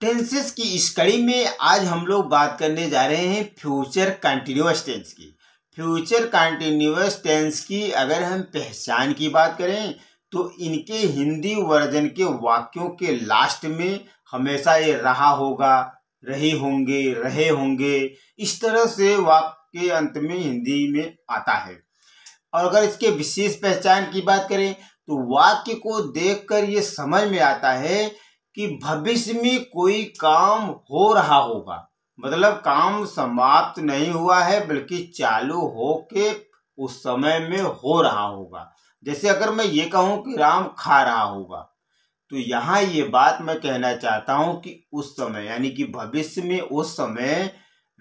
Tenses की इस कड़ी में आज हम लोग बात करने जा रहे हैं फ्यूचर कंटिन्यूअस टेंस की। फ्यूचर कंटिन्यूअस टेंस की अगर हम पहचान की बात करें तो इनके हिंदी वर्जन के वाक्यों के लास्ट में हमेशा ये रहा होगा, रही होंगे, रहे होंगे, इस तरह से वाक्य के अंत में हिंदी में आता है। और अगर इसके विशेष पहचान की बात करें तो वाक्य को देखकर ये समझ में आता है कि भविष्य में कोई काम हो रहा होगा, मतलब काम समाप्त नहीं हुआ है बल्कि चालू होके उस समय में हो रहा होगा। जैसे अगर मैं ये कहूं कि राम खा रहा होगा तो यहाँ ये बात मैं कहना चाहता हूं कि उस समय यानी कि भविष्य में उस समय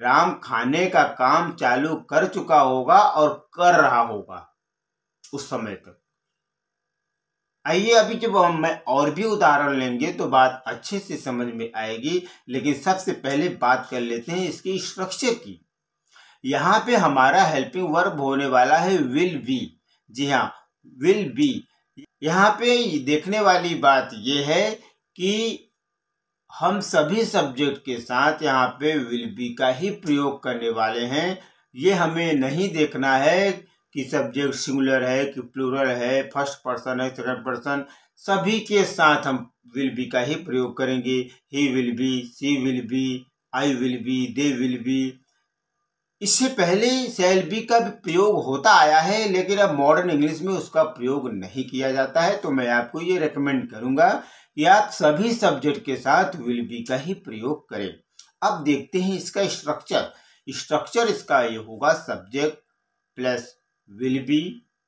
राम खाने का काम चालू कर चुका होगा और कर रहा होगा उस समय तक। आइए अभी जब मैं और भी उदाहरण लेंगे तो बात अच्छे से समझ में आएगी, लेकिन सबसे पहले बात कर लेते हैं इसकी स्ट्रक्चर की। यहाँ पे हमारा हेल्पिंग वर्ब होने वाला है विल बी। जी हाँ, विल बी। यहाँ पे देखने वाली बात यह है कि हम सभी सब्जेक्ट के साथ यहाँ पे विल बी का ही प्रयोग करने वाले हैं। ये हमें नहीं देखना है कि सब्जेक्ट सिंगुलर है कि प्लूरल है, फर्स्ट पर्सन है, सेकंड पर्सन, सभी के साथ हम विल बी का ही प्रयोग करेंगे। ही will B, she will be, I will be, they will be. इससे पहले शैल बी का भी प्रयोग होता आया है, लेकिन अब मॉडर्न इंग्लिश में उसका प्रयोग नहीं किया जाता है। तो मैं आपको ये रेकमेंड करूंगा कि आप सभी सब्जेक्ट के साथ विल बी का ही प्रयोग करें। अब देखते हैं इसका स्ट्रक्चर इसका ये होगा subject plus will be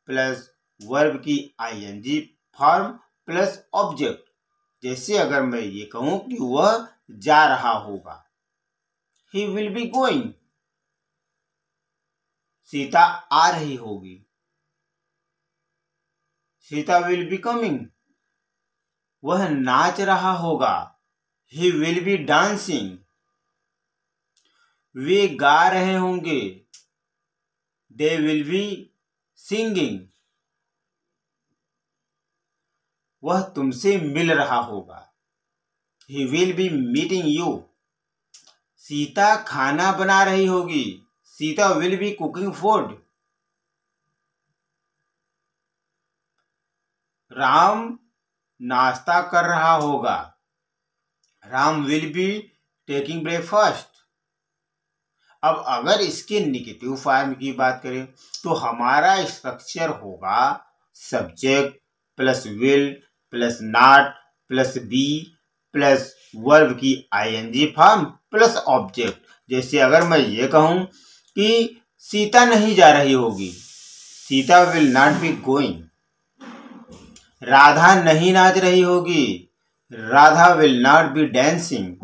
plus verb की आईएनजी फॉर्म प्लस ऑब्जेक्ट। जैसे अगर मैं ये कहूं कि वह जा रहा होगा, he will be going. Sita आ रही होगी, सीता विल बी कमिंग। वह नाच रहा होगा, ही विल बी डांसिंग। वे गा रहे होंगे, दे विल बी सिंगिंग। वह तुमसे मिल रहा होगा, he will B meeting you. Sita खाना बना रही होगी, Sita will be cooking food. Ram नाश्ता कर रहा होगा, Ram will be taking breakfast. अब अगर इसके निगेटिव फॉर्म की बात करें तो हमारा स्ट्रक्चर होगा subject plus will plus not plus be plus verb की आईएनजी फॉर्म प्लस ऑब्जेक्ट। जैसे अगर मैं ये कहूं कि सीता नहीं जा रही होगी, Sita will not be going. Radha नहीं नाच रही होगी, Radha will not be dancing.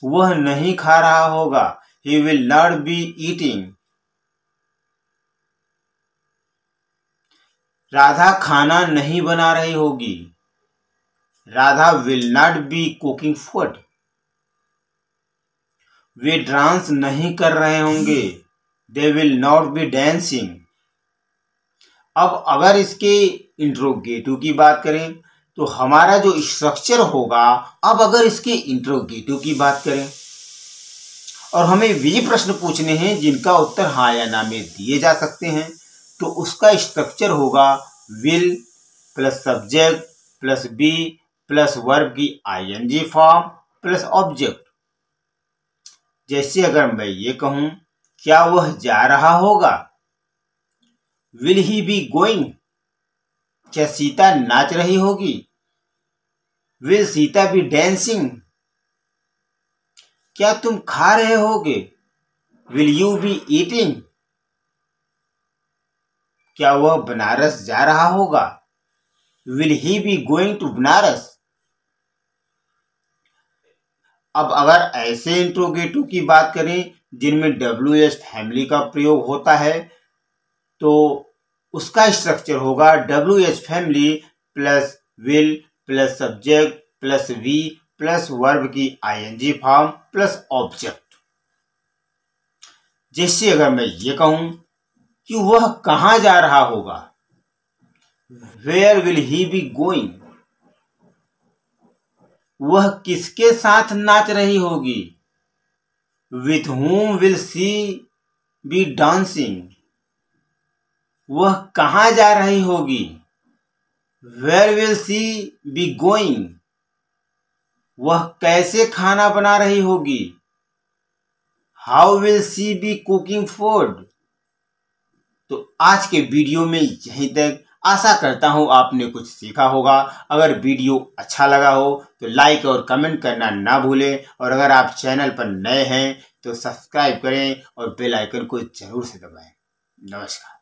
वह नहीं खा रहा होगा, he will not be eating। Radha खाना नहीं बना रही होगी, Radha will not be cooking food। Way dance नहीं कर रहे होंगे, they will not be dancing। अब अगर इसके इंट्रोगेटिव की बात करें तो हमारा जो स्ट्रक्चर होगा, अब अगर इसके इंट्रोगेटिव की बात करें और हमें वे प्रश्न पूछने हैं जिनका उत्तर हाँ या ना में दिए जा सकते हैं, तो उसका स्ट्रक्चर होगा will plus subject plus be plus verb की आईएनजी फॉर्म प्लस ऑब्जेक्ट। जैसे अगर मैं ये कहूं क्या वह जा रहा होगा, विल ही बी गोइंग। क्या सीता नाच रही होगी, विल सीता बी डांसिंग। क्या तुम खा रहे होगे, विल यू बी ईटिंग। क्या वह बनारस जा रहा होगा, will he be going to Banaras. अब अगर ऐसे इंट्रोगेटिव की बात करें जिनमें WH फैमिली का प्रयोग होता है तो उसका स्ट्रक्चर होगा WH family plus will plus subject plus be plus verb की आईएनजी फॉर्म प्लस ऑब्जेक्ट। जैसे अगर मैं ये कहूं कि वह कहां जा रहा होगा, where will he be going. वह किसके साथ नाच रही होगी? With whom will she be dancing? वह कहाँ जा रही होगी? Where will she be going? वह कैसे खाना बना रही होगी? How will she be cooking food? तो आज के वीडियो में यहीं तक। आशा करता हूँ आपने कुछ सीखा होगा। अगर वीडियो अच्छा लगा हो तो लाइक और कमेंट करना ना भूलें, और अगर आप चैनल पर नए हैं तो सब्सक्राइब करें और बेल आइकन को जरूर से दबाएं। नमस्कार।